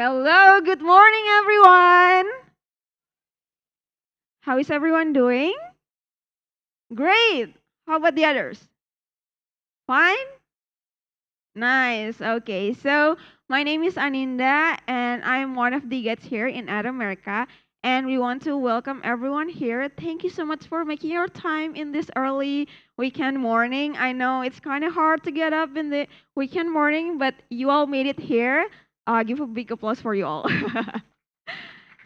Hello, good morning, everyone. How is everyone doing? Great. How about the others? Fine? Nice. Okay, so my name is Aninda, and I'm one of the guests here in Ad America. And we want to welcome everyone here. Thank you so much for making your time in this early weekend morning. I know it's kind of hard to get up in the weekend morning, but you all made it here. Give a big applause for you all.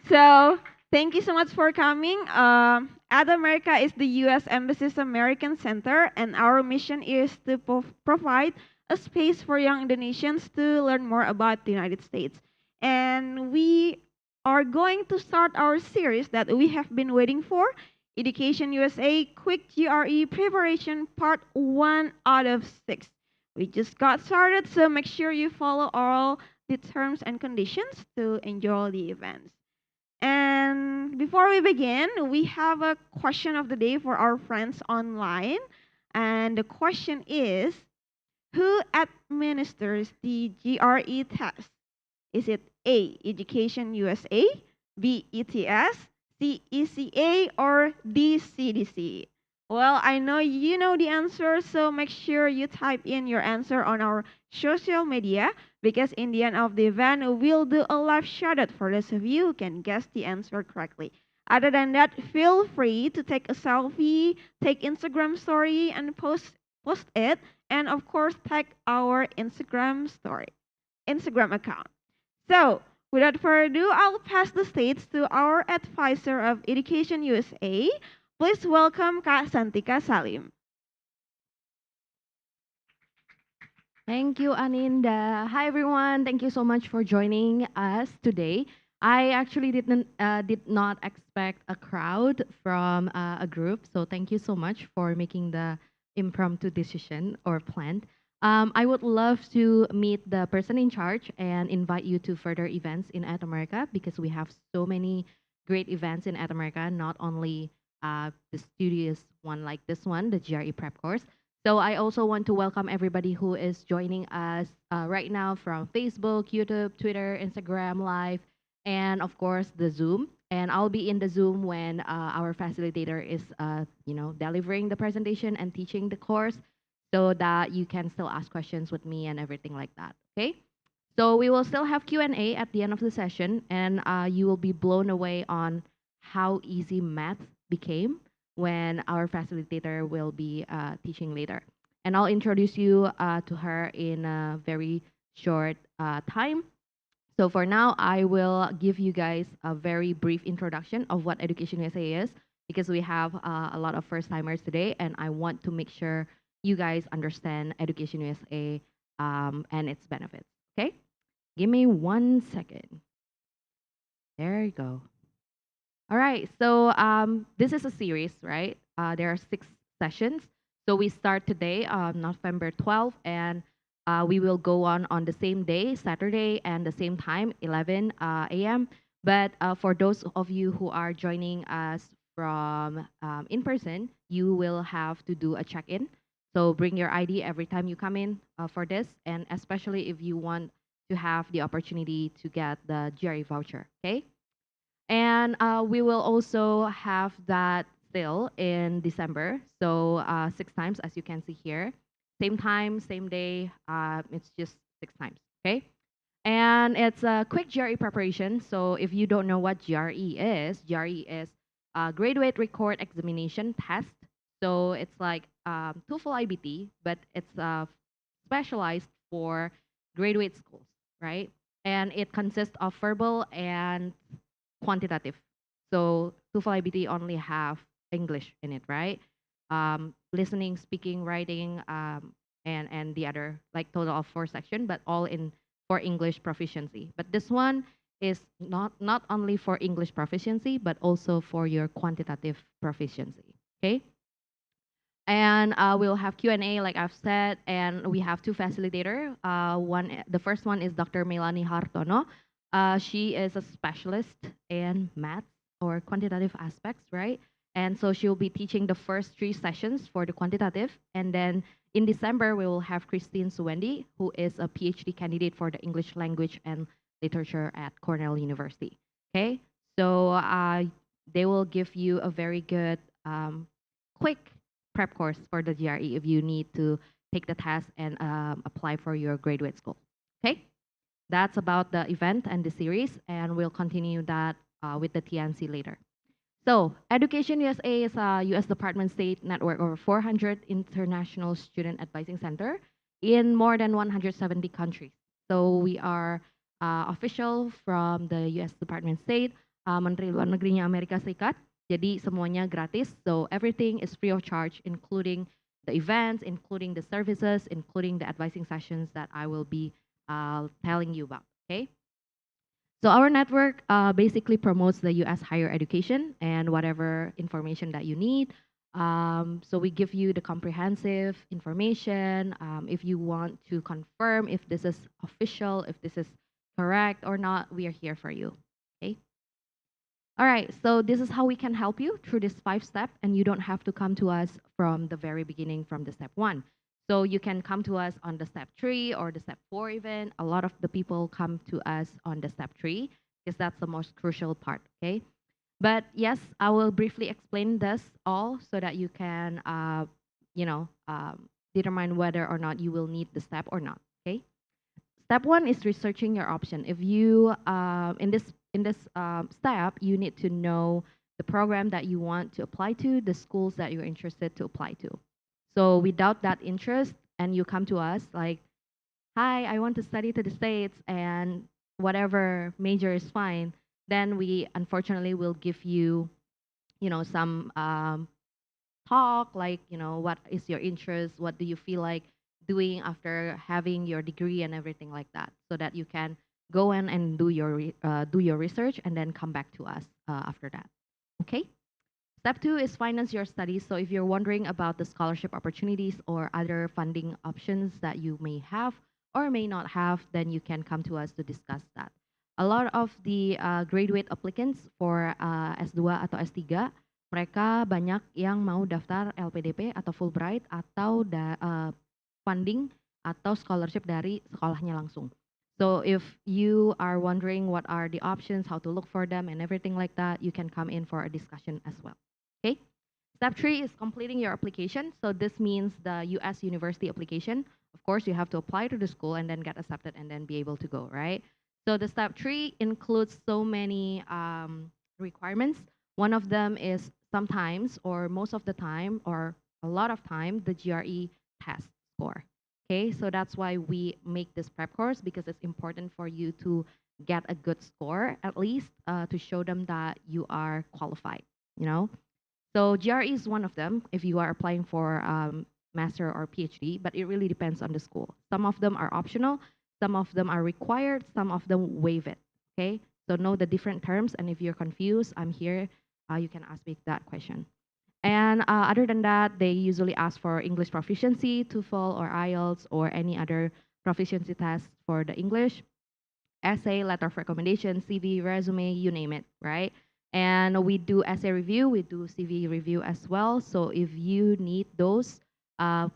So thank you so much for coming. Ad America is the U.S. Embassy's American Center, and our mission is to provide a space for young Indonesians to learn more about the United States. And we are going to start our series that we have been waiting for, Education USA Quick GRE Preparation Part 1 out of 6. We just got started, so make sure you follow all the terms and conditions to enjoy the events. And before we begin, we have a question of the day for our friends online. And the question is, who administers the GRE test? Is it A, Education USA, B, ETS, C, ECA, or D, CDC? Well, I know you know the answer, so make sure you type in your answer on our social media because in the end of the event, we'll do a live shout out for those of you who can guess the answer correctly. Other than that, feel free to take a selfie, take Instagram story, and post it, and of course, tag our Instagram account. So, without further ado, I'll pass the stage to our advisor of Education USA. Please welcome Kak Santika Salim. Thank you, Aninda. Hi, everyone. Thank you so much for joining us today. I actually did not expect a crowd from a group, so thank you so much for making the impromptu decision or plan. I would love to meet the person in charge and invite you to further events in At America because we have so many great events in At America, not only the studious one like this one, the GRE prep course. So I also want to welcome everybody who is joining us right now from Facebook, YouTube, Twitter, Instagram Live, and of course the Zoom. And I'll be in the Zoom when our facilitator is, delivering the presentation and teaching the course, so that you can still ask questions with me and everything like that. Okay. So we will still have Q&A at the end of the session, and you will be blown away on how easy math became when our facilitator will be teaching later. And I'll introduce you to her in a very short time. So for now, I will give you guys a very brief introduction of what Education USA is because we have a lot of first timers today, and I want to make sure you guys understand Education USA and its benefits. Okay? Give me 1 second. There you go. All right, so this is a series, right? There are 6 sessions. So we start today, November 12th, and we will go on the same day, Saturday, and the same time, 11 a.m. But for those of you who are joining us from in person, you will have to do a check-in. So bring your ID every time you come in for this, and especially if you want to have the opportunity to get the GRE voucher, okay? And we will also have that still in December. So 6 times, as you can see here. Same time, same day. It's just 6 times, okay? And it's a quick GRE preparation. So if you don't know what GRE is a graduate record examination test. So it's like TOEFL IBT, but it's specialized for graduate schools, right? And it consists of verbal and quantitative. So TOEFL IBT only have English in it, right? Listening, speaking, writing, and the other like total of 4 section, but all in for English proficiency. But this one is not only for English proficiency, but also for your quantitative proficiency. Okay. And we'll have Q&A, like I've said, and we have 2 facilitators. The first one is Dr. Melanie Hartono. She is a specialist in math or quantitative aspects, right? And so she'll be teaching the first 3 sessions for the quantitative. And then in December, we will have Christine Suwendi, who is a PhD candidate for the English language and Literature at Cornell University. Okay, so they will give you a very good, quick prep course for the GRE if you need to take the test and apply for your graduate school. Okay, that's about the event and the series, and we'll continue that with the TNC later. So, Education USA is a U.S. Department of State network of over 400 international student advising center in more than 170 countries. So, we are official from the U.S. Department of State, Menteri Luar Negerinya Amerika Serikat. Jadi semuanya gratis. So, everything is free of charge, including the events, including the services, including the advising sessions that I will be telling you about. Okay. So our network basically promotes the U.S. higher education and whatever information that you need. So we give you the comprehensive information. If you want to confirm if this is official, if this is correct or not, we are here for you. Okay. All right. So this is how we can help you through this 5-step, and you don't have to come to us from the very beginning, from the step 1. So you can come to us on the step 3 or the step 4 even. A lot of the people come to us on the step 3 because that's the most crucial part, okay? But yes, I will briefly explain this all so that you can, determine whether or not you will need the step or not, okay? Step 1 is researching your option. If you, in this step, you need to know the program that you want to apply to, the schools that you're interested to apply to. So without that interest, and you come to us like, hi, I want to study to the States and whatever major is fine, then we unfortunately will give you, some talk like, what is your interest? What do you feel like doing after having your degree and everything like that, so that you can go in and do your research and then come back to us after that. Okay. Step 2 is finance your studies. So if you're wondering about the scholarship opportunities or other funding options that you may have or may not have, then you can come to us to discuss that. A lot of the graduate applicants for S2 atau S3, mereka banyak yang mau daftar LPDP atau Fulbright atau funding atau scholarship dari sekolahnya langsung. So if you are wondering what are the options, how to look for them and everything like that, you can come in for a discussion as well. Okay. Step 3 is completing your application. So this means the US university application. Of course, you have to apply to the school and then get accepted and then be able to go, right? So the step 3 includes so many requirements. One of them is sometimes or most of the time or a lot of time the GRE test score. Okay, so that's why we make this prep course, because it's important for you to get a good score at least to show them that you are qualified, So GRE is one of them if you are applying for master or PhD, but it really depends on the school. Some of them are optional, some of them are required, some of them waive it, okay? So know the different terms, and if you're confused, I'm here. You can ask me that question. And other than that, they usually ask for English proficiency, TOEFL or IELTS, or any other proficiency test for the English, essay, letter of recommendation, CV, resume, you name it, right? And we do essay review, we do CV review as well. So if you need those,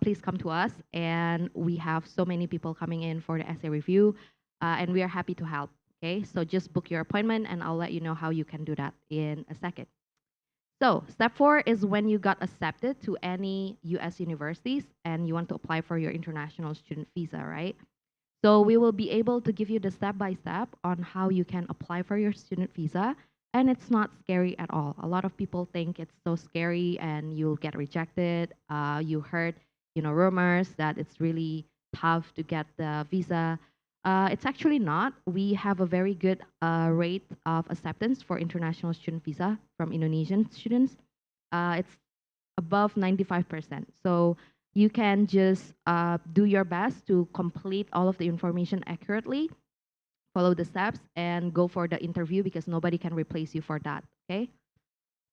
please come to us. And we have so many people coming in for the essay review, and we are happy to help. Okay, so just book your appointment, and I'll let you know how you can do that in a second. So step 4 is when you got accepted to any US universities and you want to apply for your international student visa, right? So we will be able to give you the step-by-step on how you can apply for your student visa, and it's not scary at all. A lot of people think it's so scary and you'll get rejected. You heard, rumors that it's really tough to get the visa. It's actually not. We have a very good rate of acceptance for international student visa from Indonesian students. It's above 95%. So you can just do your best to complete all of the information accurately, follow the steps, and go for the interview, because nobody can replace you for that, okay?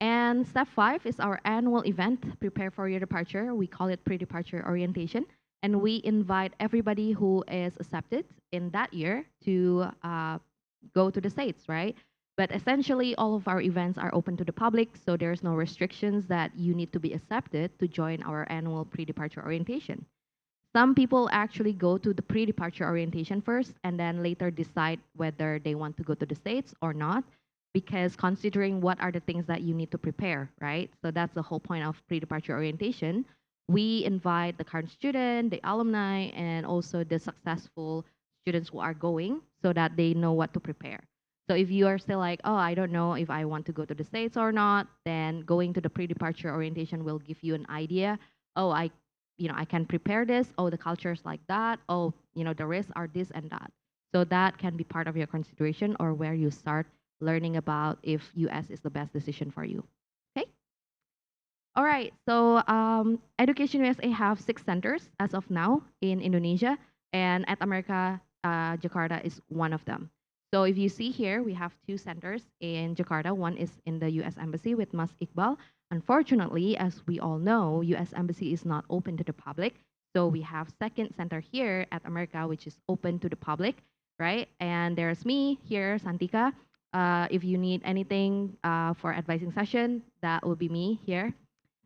And step 5 is our annual event, Prepare for Your Departure. We call it Pre-Departure Orientation. And we invite everybody who is accepted in that year to go to the States, right? But essentially, all of our events are open to the public, so there's no restrictions that you need to be accepted to join our annual pre-departure orientation. Some people actually go to the pre-departure orientation first and then later decide whether they want to go to the States or not, because considering what are the things that you need to prepare, right? So that's the whole point of pre-departure orientation. We invite the current student, the alumni, and also the successful students who are going so that they know what to prepare. So if you are still like, oh, I don't know if I want to go to the States or not, then going to the pre-departure orientation will give you an idea. Oh, I can prepare this. Oh, the culture is like that. Oh, the risks are this and that. So that can be part of your consideration or where you start learning about if US is the best decision for you. Okay. All right. So Education USA have 6 centers as of now in Indonesia, and at America, Jakarta is one of them. So if you see here, we have 2 centers in Jakarta. One is in the US Embassy with Mas Iqbal. Unfortunately, as we all know, US Embassy is not open to the public. So we have second center here at America, which is open to the public, right? And there's me here, Santika. If you need anything for advising session, that will be me here.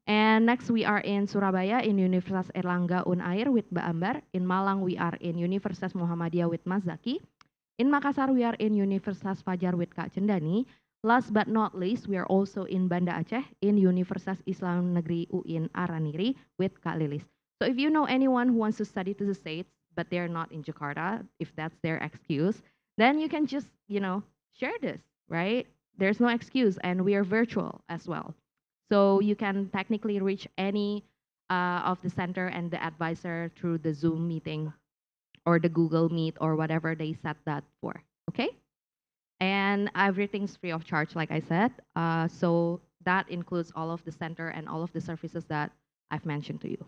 And next we are in Surabaya in Universitas Erlangga Unair with Mbak Ambar. In Malang we are in Universitas Muhammadiyah with Mas Zaki. In Makassar we are in Universitas Fajar with Kak Cendani. Last but not least, we are also in Banda Aceh in Universitas Islam Negeri UIN Araniri with Kak Lilis. So if you know anyone who wants to study to the States, but they're not in Jakarta, if that's their excuse, then you can just, share this, right? There's no excuse, and we are virtual as well. So you can technically reach any of the center and the advisor through the Zoom meeting or the Google Meet or whatever they set that for. Okay? And everything's free of charge, like I said. So that includes all of the center and all of the services that I've mentioned to you.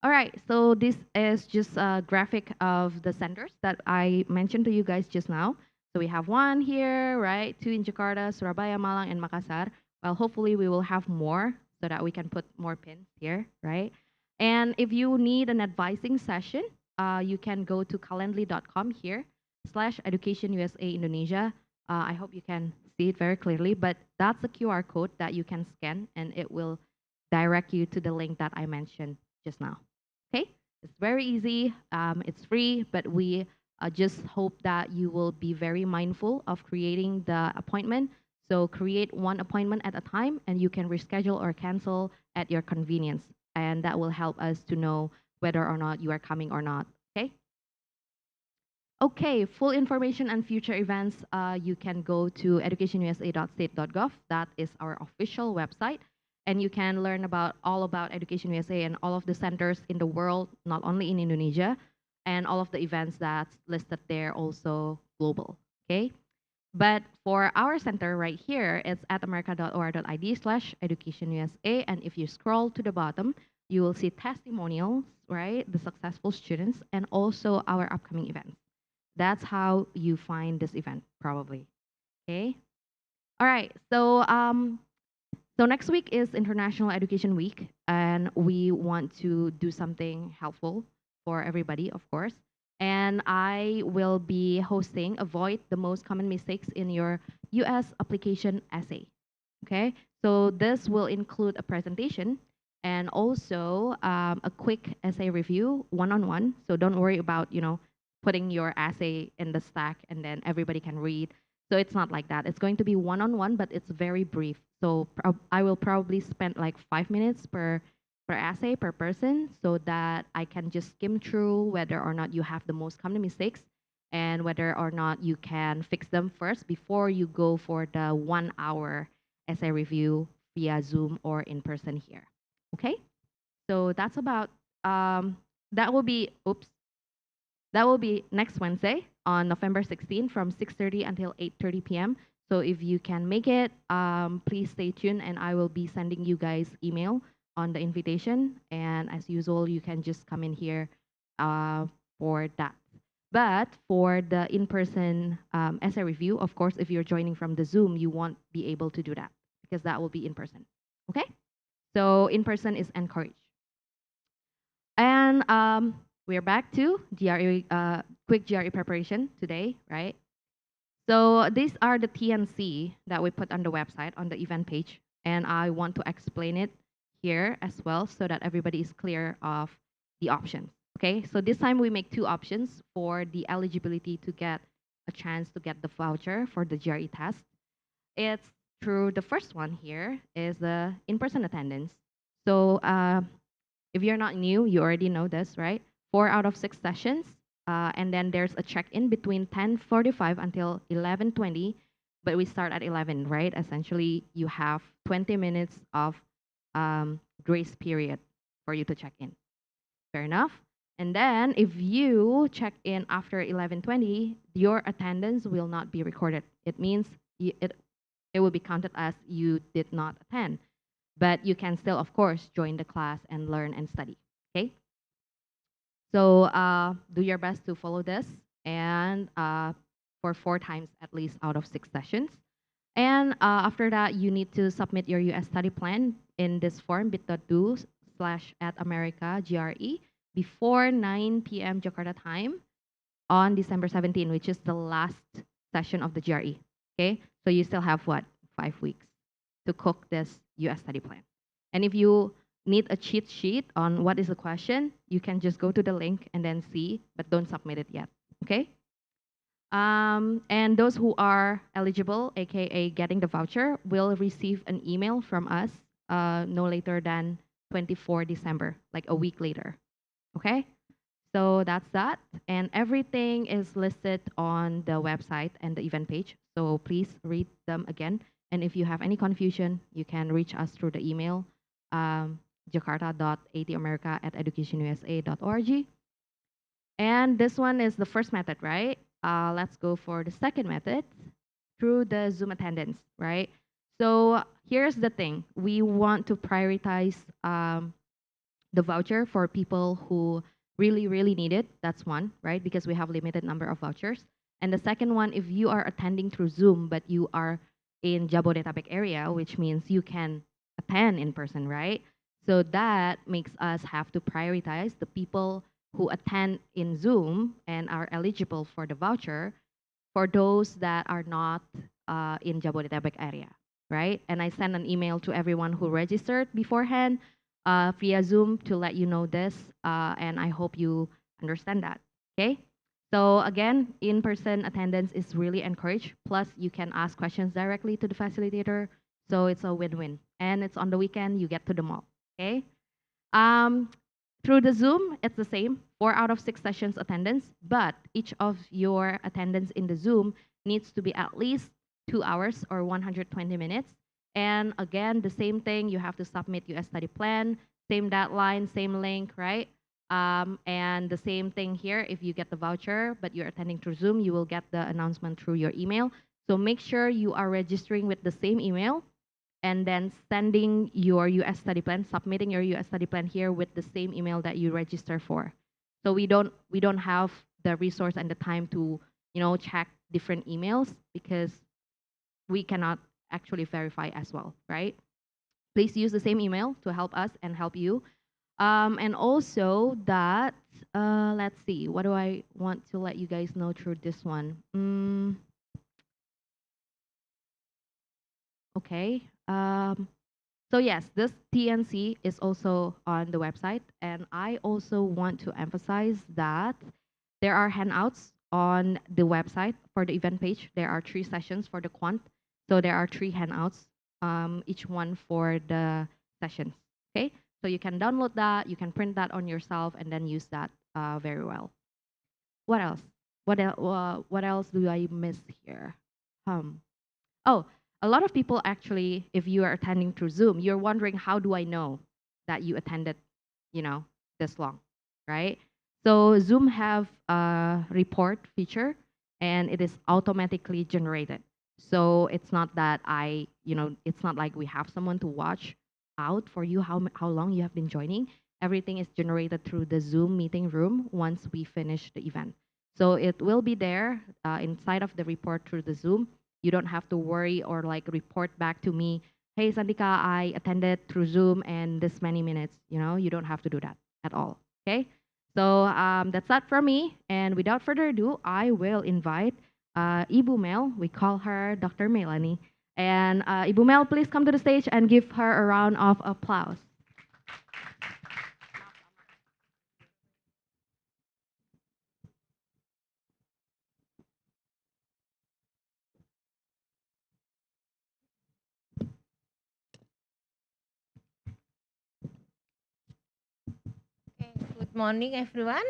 All right, so this is just a graphic of the centers that I mentioned to you guys just now. So we have 1 here, right? 2 in Jakarta, Surabaya, Malang, and Makassar. Well, hopefully we will have more so that we can put more pins here, right? And if you need an advising session, you can go to calendly.com here /EducationUSA Indonesia. I hope you can see it very clearly, but that's a QR code that you can scan and it will direct you to the link that I mentioned just now. Okay, it's very easy. It's free, but we just hope that you will be very mindful of creating the appointment. So create 1 appointment at a time, and you can reschedule or cancel at your convenience, and that will help us to know whether or not you are coming or not. Okay. Okay, full information on future events, you can go to educationusa.state.gov. That is our official website. And you can learn about all about Education USA and all of the centers in the world, not only in Indonesia, and all of the events that's listed there also global, okay? But for our center right here, it's at america.or.id/educationusa. And if you scroll to the bottom, you will see testimonials, right? The successful students, and also our upcoming events. That's how you find this event, probably. Okay. All right. So next week is International Education Week, and we want to do something helpful for everybody, of course. And I will be hosting Avoid the Most Common Mistakes in Your US Application Essay. Okay. So this will include a presentation and also a quick essay review, one-on-one. So don't worry about putting your essay in the stack and then everybody can read. So it's not like that. It's going to be one-on-one, but it's very brief. So I will probably spend like 5 minutes per essay per person so that I can just skim through whether or not you have the most common mistakes and whether or not you can fix them first before you go for the 1-hour essay review via Zoom or in person here. Okay? So that's about, that will be, that will be next Wednesday on November 16 from 6:30 until 8:30 p.m. So if you can make it, please stay tuned and I will be sending you guys email on the invitation. And as usual, you can just come in here for that. But for the in-person essay review, of course, if you're joining from the Zoom, you won't be able to do that because that will be in person. Okay? So in person is encouraged. And we're back to GRE, quick GRE preparation today, right? So these are the TNC that we put on the website on the event page, and I want to explain it here as well so that everybody is clear of the options. Okay, so this time we make two options for the eligibility to get a chance to get the voucher for the GRE test. It's through the first one here is the in-person attendance. So if you're not new, you already know this, right? 4 out of 6 sessions, and then there's a check-in between 10:45 until 11:20, but we start at 11, right? Essentially, you have 20 minutes of grace period for you to check in. Fair enough. And then if you check in after 11:20, your attendance will not be recorded. It means it will be counted as you did not attend. But you can still, of course, join the class and learn and study. Okay? So do your best to follow this and for 4 times at least out of 6 sessions. And after that, you need to submit your US study plan in this form, bit.do/@America GRE before 9 p.m. Jakarta time on December 17, which is the last session of the GRE. Okay, so you still have what, 5 weeks to cook this US study plan. And if you need a cheat sheet on what is the question, you can just go to the link and then see, but don't submit it yet. Okay. And those who are eligible, aka getting the voucher, will receive an email from us no later than 24 December, like a week later. Okay? So that's that. And everything is listed on the website and the event page. So please read them again. And if you have any confusion, you can reach us through the email jakarta.atamerica@educationusa.org. And this one is the first method, right? Let's go for the second method through the Zoom attendance, right? So here's the thing. We want to prioritize the voucher for people who really, really need it. That's one, right? Because we have limited number of vouchers. And the second one, if you are attending through Zoom, but you are in Jabodetabek area, which means you can attend in person, right? So that makes us have to prioritize the people who attend in Zoom and are eligible for the voucher for those that are not in Jabodetabek area, right? And I sent an email to everyone who registered beforehand via Zoom to let you know this, and I hope you understand that, okay? So again, in-person attendance is really encouraged. Plus, you can ask questions directly to the facilitator, so it's a win-win. And it's on the weekend, you get to the mall, okay? Um, through the Zoom, it's the same, 4 out of 6 sessions attendance, but each of your attendance in the Zoom needs to be at least 2 hours or 120 minutes. And again, the same thing, you have to submit US study plan, same deadline, same link, right? And the same thing here, if you get the voucher, but you're attending through Zoom, you will get the announcement through your email. So make sure you are registering with the same email and then sending your US study plan, submitting your US study plan here with the same email that you register for. So we don't have the resource and the time to, check different emails because we cannot actually verify as well, right? Please use the same email to help us and help you. And also that, let's see, what do I want to let you guys know through this one? Okay. So yes, this TNC is also on the website, and I also want to emphasize that there are handouts on the website for the event page. There are 3 sessions for the quant, so there are 3 handouts, each one for the sessions. Okay, so you can download that, you can print that on yourself, and then use that very well. What else? What else do I miss here? Oh, a lot of people actually, if you are attending through Zoom, you're wondering, how do I know that you attended, this long, right? So Zoom have a report feature and it is automatically generated. So it's not that it's not like we have someone to watch out for you how long you have been joining. Everything is generated through the Zoom meeting room once we finish the event. So it will be there inside of the report through the Zoom. You don't have to worry or like report back to me, hey, Sandika, I attended through Zoom and this many minutes. You don't have to do that at all. Okay. So that's that from me. And without further ado, I will invite Ibu Mel. We call her Dr. Melanie. And Ibu Mel, please come to the stage and give her a round of applause. morning everyone.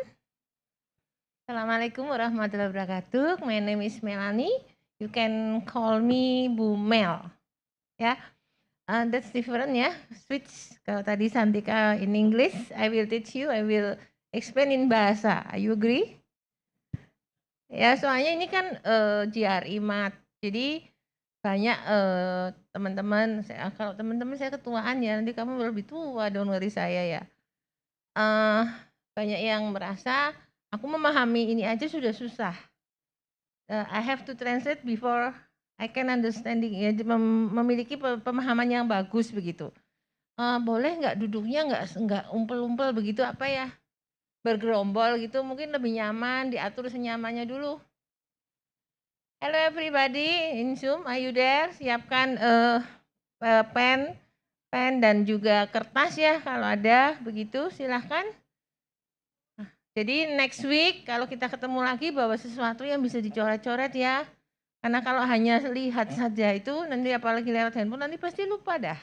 Assalamualaikum warahmatullahi wabarakatuh. My name is Melanie. You can call me Bu Mel. Ya, that's different ya. Switch. Kalau tadi Santika in English, I will teach you. I will explain in bahasa. Are you agree? Ya, soalnya ini kan GRE mat. Jadi banyak teman-teman. Kalau teman-teman saya ketuaan ya. Nanti kamu lebih tua dong dari saya ya. Banyak yang merasa aku memahami ini aja sudah susah. I have to translate before I can understanding, ya, memiliki pemahaman yang bagus begitu. Boleh nggak duduknya nggak umpel-umpel begitu apa ya, bergerombol gitu, mungkin lebih nyaman, diatur senyamannya dulu. Hello everybody in Zoom, are you there? Siapkan pen dan juga kertas ya kalau ada begitu, silahkan. Jadi next week kalau kita ketemu lagi bawa sesuatu yang bisa dicoret-coret ya. Karena kalau hanya lihat saja itu nanti apalagi lewat handphone nanti pasti lupa dah.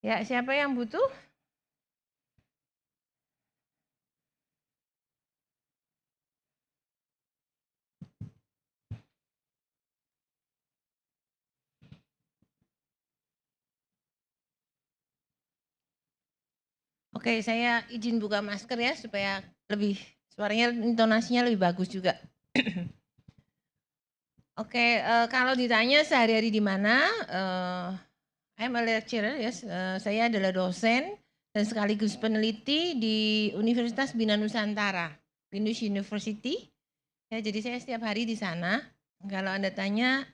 Ya, siapa yang butuh? Oke, saya izin buka masker ya supaya lebih suaranya, intonasinya lebih bagus juga. Oke, kalau ditanya sehari-hari di mana, I'm a lecturer, yes. Saya adalah dosen dan sekaligus peneliti di Universitas Bina Nusantara, Binus University. Ya, jadi saya setiap hari di sana. Kalau Anda tanya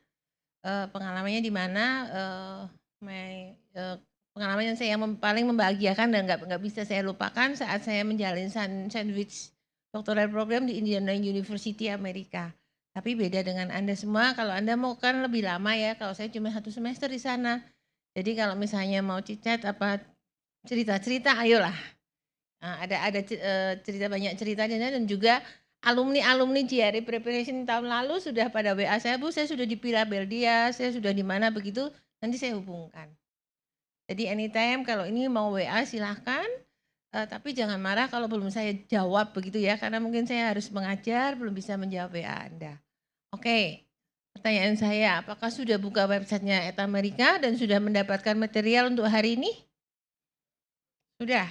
pengalamannya di mana, pengalaman yang saya paling membahagiakan dan nggak bisa saya lupakan saat saya menjalani sandwich doctoral program di Indiana University Amerika. Tapi beda dengan Anda semua, kalau Anda mau kan lebih lama ya, kalau saya cuma 1 semester di sana. Jadi kalau misalnya mau cicat apa cerita-cerita, ayolah. Nah, ada cerita, banyak ceritanya, dan juga alumni GRE preparation tahun lalu sudah pada WA saya, Bu, saya sudah di Philadelphia, saya sudah di mana begitu, nanti saya hubungkan. Jadi anytime kalau ini mau WA silahkan, tapi jangan marah kalau belum saya jawab begitu ya, karena mungkin saya harus mengajar, belum bisa menjawab WA Anda. Oke, pertanyaan saya, apakah sudah buka websitenya EducationUSA dan sudah mendapatkan material untuk hari ini? Sudah.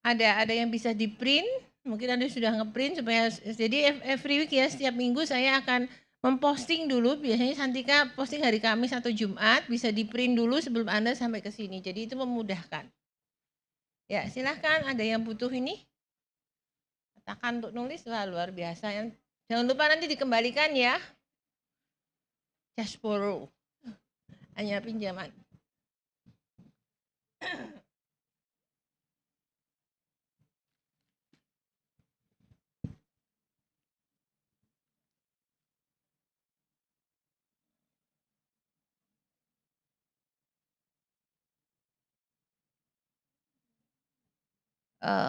Ada yang bisa di print, mungkin Anda sudah ngeprint supaya, jadi every week ya, setiap minggu saya akan memposting dulu, biasanya Santika posting hari Kamis atau Jumat, bisa di print dulu sebelum Anda sampai ke sini, jadi itu memudahkan. Ya silahkan, ada yang butuh ini? Katakan untuk nulis, wah luar biasa. Jangan lupa nanti dikembalikan ya. Just borrow, hanya pinjaman.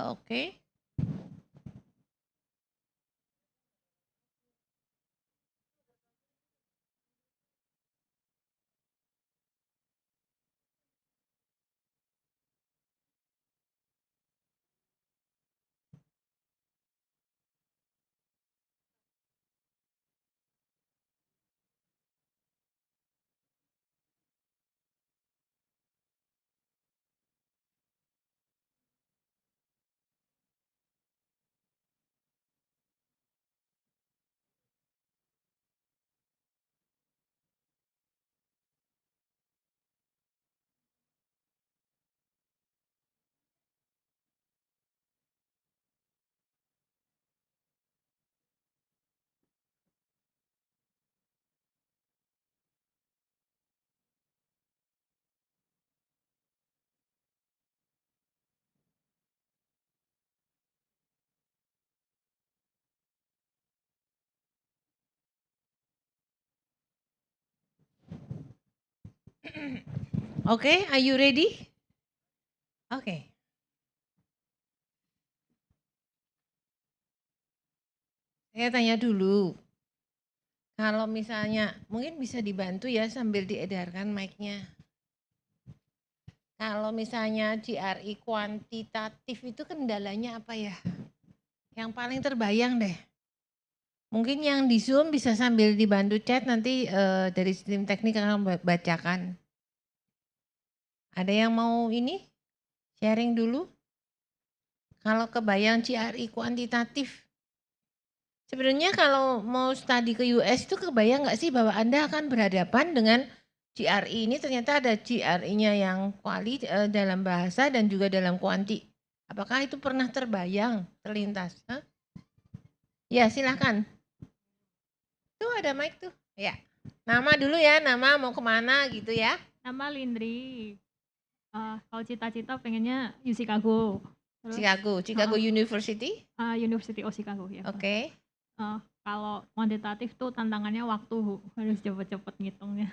Oke. Oke, are you ready? Oke. Saya tanya dulu. Kalau misalnya mungkin bisa dibantu ya sambil diedarkan mic-nya. Kalau misalnya GRE kuantitatif itu kendalanya apa ya? Yang paling terbayang deh. Mungkin yang di Zoom bisa sambil dibantu chat nanti dari tim teknik akan bacakan. Ada yang mau ini sharing dulu? Kalau kebayang GRE kuantitatif. Sebenarnya kalau mau studi ke US itu kebayang nggak sih bahwa Anda akan berhadapan dengan GRE ini ternyata ada GRE-nya yang dalam bahasa dan juga dalam kuanti. Apakah itu pernah terbayang, terlintas? Hah? Ya silahkan. Tuh ada mic tuh. Ya. Nama dulu ya, nama mau kemana gitu ya. Nama Lindri. Kalau cita-cita pengennya Chicago. Terus, Chicago University. University of Chicago ya. Oke. Kalau kuantitatif tuh tantangannya waktu, harus cepet-cepet ngitungnya.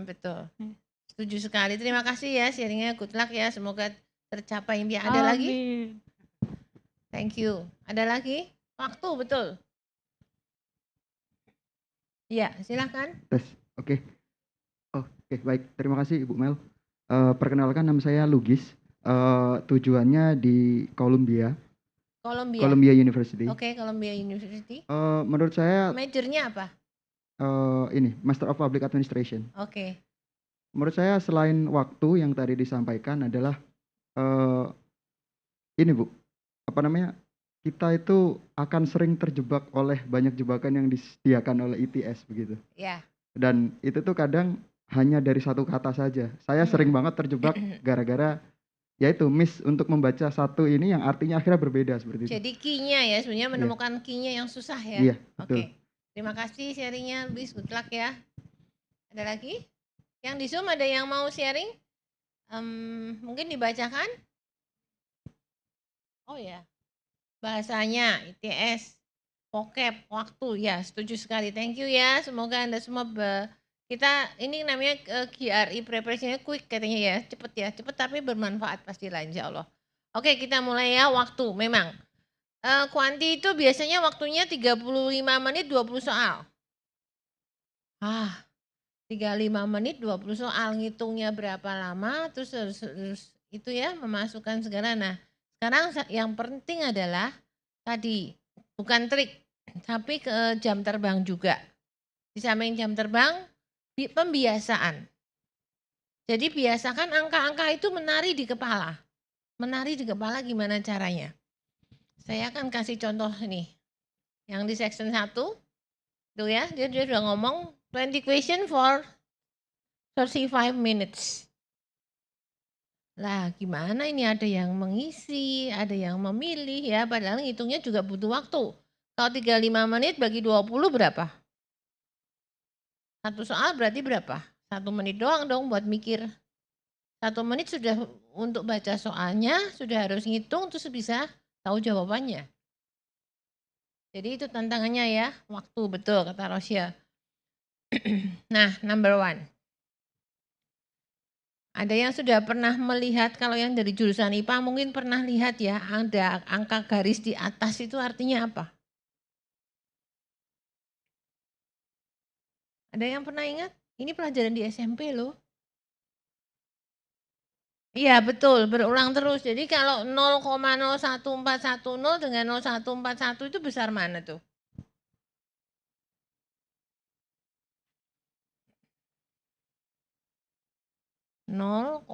Betul. Ya. Setuju sekali. Terima kasih ya sharingnya. Good luck ya. Semoga tercapai impian. Ada lagi? Amin. Thank you. Ada lagi? Waktu betul. Ya, silahkan. Tes, oke. Oke, baik. Terima kasih Ibu Mel. Perkenalkan nama saya Lugis. Tujuannya di Columbia University. Oke, Columbia University. Menurut saya Majornya apa? ini Master of Public Administration. Oke. Menurut saya selain waktu yang tadi disampaikan adalah ini Bu, apa namanya? Kita itu akan sering terjebak oleh banyak jebakan yang disediakan oleh ITS begitu. Ya. Dan itu tuh kadang hanya dari satu kata saja. Saya sering banget terjebak gara-gara yaitu miss untuk membaca satu ini yang artinya akhirnya berbeda seperti itu. Jadi key-nya ya, sebenarnya menemukan key-nya yang susah ya. Iya, betul. Oke. Terima kasih sharingnya, Luis. Good luck ya. Ada lagi? Yang di Zoom ada yang mau sharing? Mungkin dibacakan? Oh ya. Bahasanya, ITS, vocab, waktu. Ya, setuju sekali. Thank you ya. Semoga Anda semua kita ini namanya GRE preparation-nya quick katanya ya. Cepet ya, cepet tapi bermanfaat pastilah insya Allah. Oke, kita mulai ya. Waktu memang. Kuanti itu biasanya waktunya 35 menit 20 soal. 35 menit 20 soal, ngitungnya berapa lama, terus itu ya memasukkan segala. Nah, sekarang yang penting adalah tadi bukan trik, tapi ke jam terbang juga. Di samping jam terbang, pembiasaan. Jadi biasakan angka-angka itu menari di kepala. Menari di kepala gimana caranya? Saya akan kasih contoh nih. Yang di section 1, tuh ya, dia sudah ngomong 20 question for 35 minutes. Lah gimana ini, ada yang mengisi, ada yang memilih ya, padahal ngitungnya juga butuh waktu. Kalau 35 menit bagi 20 berapa? Satu soal berarti berapa? 1 menit doang dong buat mikir. 1 menit sudah untuk baca soalnya, sudah harus ngitung terus bisa tahu jawabannya. Jadi itu tantangannya ya, waktu betul kata Rosya. Nah, number 1. Ada yang sudah pernah melihat, kalau yang dari jurusan IPA mungkin pernah lihat ya, ada angka garis di atas itu artinya apa? Ada yang pernah ingat? Ini pelajaran di SMP loh. Iya betul, berulang terus. Jadi kalau 0,01410 dengan 0141 itu besar mana tuh? Nol,